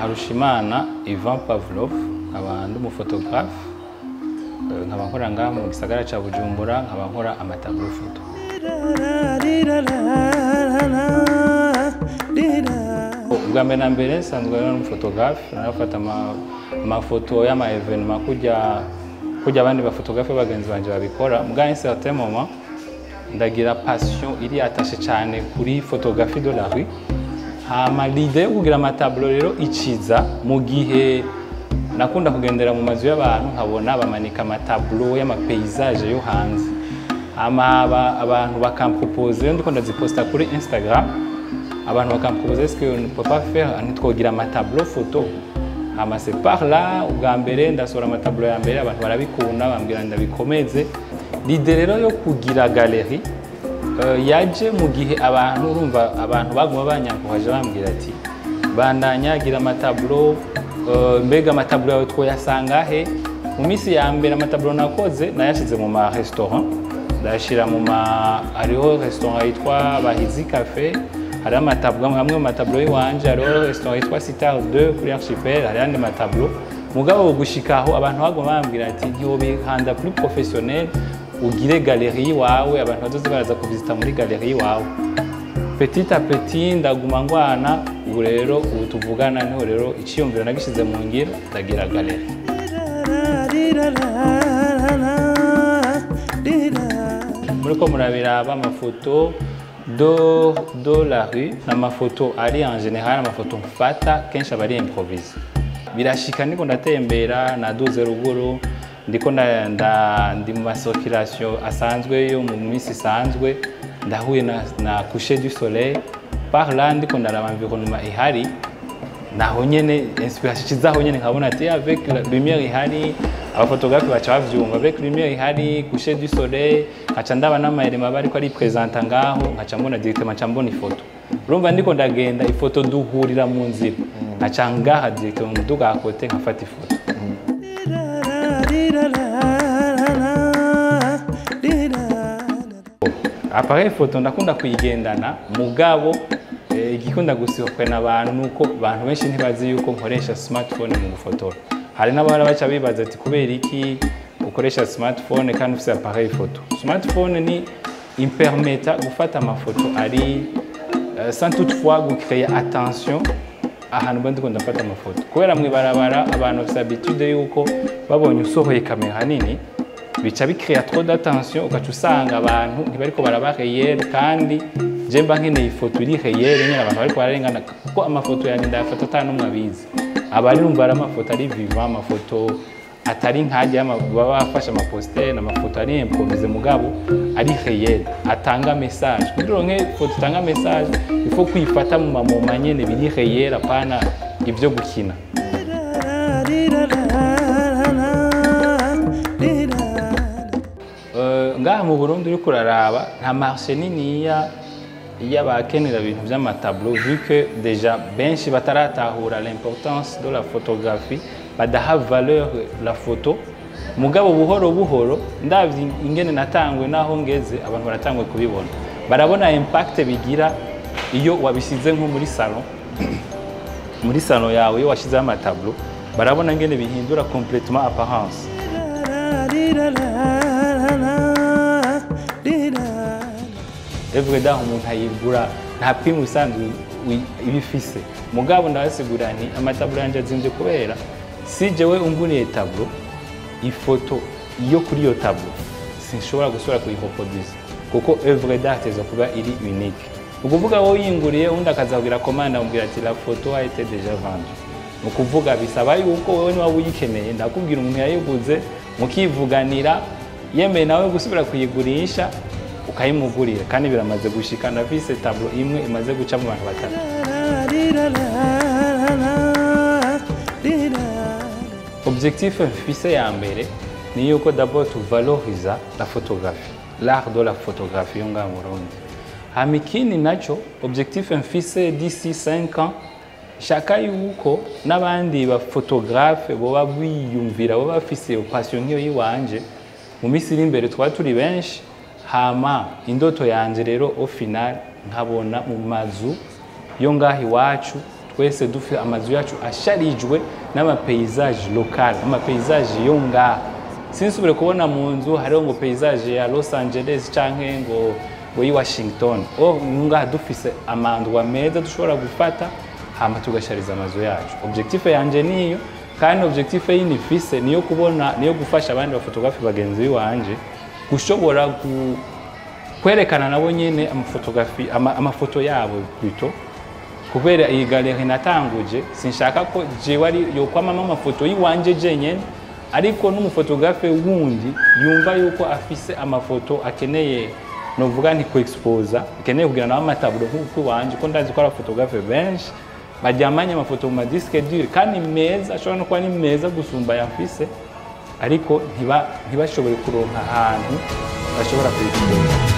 Harushimana Ivan Pavlov, nkaba ndi umufotographe, nkaba nkora ngaha mu gisagara ca Bujumbura, nkaba nkora amatableau photo. Ubwa mbere na mbere nsanzwe ari umufotographe, narafata amafoto y'ama evenement kujya abandi bafotographe bagenzi banje babikora. Mbwa un certain moment ndagira passion iri attaché cyane kuri photographie de la rue. Hama l'idée yo kugira amatableau rero iciza mu gihe nakunda kugendera mu mazu y'abantu nkabona bamanika amatableau y'amapaysage yo hanze. Abantu bakamproposer ndiko ndaziposta kuri Instagram. Abantu bakamproposer est-ce qu'on ne peut pas faire ntitwogira amatableau photo. Hama c'est par là ubwa mbere ndasora amatableau ya mbere abantu barabikunda bambwira ndabikomeze. L'idée rero yo kugira galerie yaje mu gihe abantu urumva abantu baguma banyankuhaje bambwira ati bandanya gira amatableau mbega amatableau yawe twoyasanga he. Mu minsi ya mbere amatableau nakoze nayashize mu ma restaurant, ndashira mu hariho restaurant yitwa Bahizi Cafe, hari amatableau hamwe mu matableau yiwanje, hariho restaurant yitwa Sitar 2 kuri Archipel, hari andi matableau. Mugabo gushikaho abantu baguma bambwira ati yobe handa plus professionnel ugire galerie wawe, abantu bazoze baraza kuvisita muri galerie wawe. Petit à petit ndaguma ngwana, ubu rero ubu tuvugana niho rero iciyumviro nagishize mu ngiro ndagira galerie. Muriko murabiraba amafoto do la rue, n'amafoto ari en général amafoto mfata kenshi aba ari improvise. Birashika ndiko ndatembera naduze ruguru, ndiko ndi mu circulation asanzwe yo mu minsi isanzwe, ndahuye na coucher du soleil. Par là ndiko ndaraba environnement ihari, naho nyene inspiration kizaho nyene nkabona ati avec la lumière ihari abafotografe baca bavyumva, avec lumière ihari coucher du soleil, nkaca ndaba n'amayirema bariko ari présenta ngaho, nkaca mbona directement nkaca mbona ifoto. Urumva ndiko ndagenda ifoto duhurira mu nzira, nkaca ngaha directement muduga akote nkafata ifoto. Appareil photo ndakunda kuyigendana, mugabo igikunda gusihokwena abantu nuko abantu benshi ntibazi yuko nkoresha smartphone mu gufotora. Hari n'abara baca bibaza ati kubera iki ukoresha smartphone kandi ufite appareil photo. Smartphone ni impermeta gufata amafoto ari sans toutefois créer attention ahantu bandi ko ndafata amafoto. Kubera mwibarabara abantu bafite habitude yuko babonye usohoye kamera nini bica bikrea trop d'attention, ugaca usanga abantu ntibariko baraba réel, kandi je mba nkeneye ifoto iri réel nyine abantu bariko bararengana kuko amafoto yanjye ndayafata atanumwe abizi. Abari urumva ari amafoto ari vivant, amafoto atari nkajya baba bafashe amaposter n'amafoto ari improvise mugabo ari réel, atanga message. Kugira ngo foto itanga message il faut kuyifata mu mamoma nyene biri réel, apana ivyo gukina. Ngaha mu Burundi uri kuraraba nta marché niniya y'abakenera ibintu by'amatableau, vu que déjà benshi bataratahura l'importance de la photographie, badaha valeur la photo. Mugabo buhoro buhoro ndavye ingene natangwe naho ngeze abantu baratangwe kubibona, barabona impact bigira iyo wabisize nko muri salon muri salon yawe iyo washize amatableau, barabona ingene bihindura complètement apparence. Evre da umuntu ayigura nta prime usanzwe ibifise, mugabo ndabasigura nti amatableau yanje azinze kubera si jewe unguriye tableau ifoto iyo kuri yo tableau sinshobora gusubira kuyireproduire kuko evre d'art izo kuba iri unique. Ukuvuga wowe yinguriye undi akazagira commande ambwira ati la photo a été déjà vendue, ukuvuga bisaba yuko wowe niba uyikeneye ndakubwira umuntu yayiguze mukivuganira yemeye nawe gusubira kuyigurisha ukayimugurira, kandi biramaze gushika na vise tableau imwe imaze guca mu bantu batatu. Objectif mfise ya mbere ni yuko d'abord tu valoriser la photographie, l'art de la photographie yo ngaha mu Burundi. Hama ikindi naco objectif mfise d'ici 5 ans shaka yuko n'abandi ba photographe boba biyumvira boba bafise passion nk'iyo yiwanje mu minsi iri imbere twa turi benshi, hama indoto yanje rero au final nkabona mu mazu yo ngahi wacu twese dufite amazu yacu asharijwe n'ama paysage local ama paysage yo ngaha sinsubire kubona mu nzu hariho ngo paysage ya Los Angeles canke ngo i Washington ngaha dufise amandwa meza dushobora gufata hama tugashariza amazu yacu objectif yanje niyo kandi objectif yindi fise niyo kubona niyo gufasha abandi bafotografi bagenzi biwanje gushobora kwerekana nabo nyene amafoto yabo plutôt kubera iyi galerie natanguje sinshaka ko jewe ari yo kwamama amafoto yiwanje jenyene ariko n'umufotografe wundi yumva yuko afise amafoto akeneye novuga nti ko expose akeneye kugira nawe amataburo nk'uko wanje ko ndazi ko ari fotografe benshi bajyamanye amafoto mu disque dur kandi meza ashobora no kuba ni meza gusumba yafise ariko ntibashobore kuronka ahantu bashobora kuyikora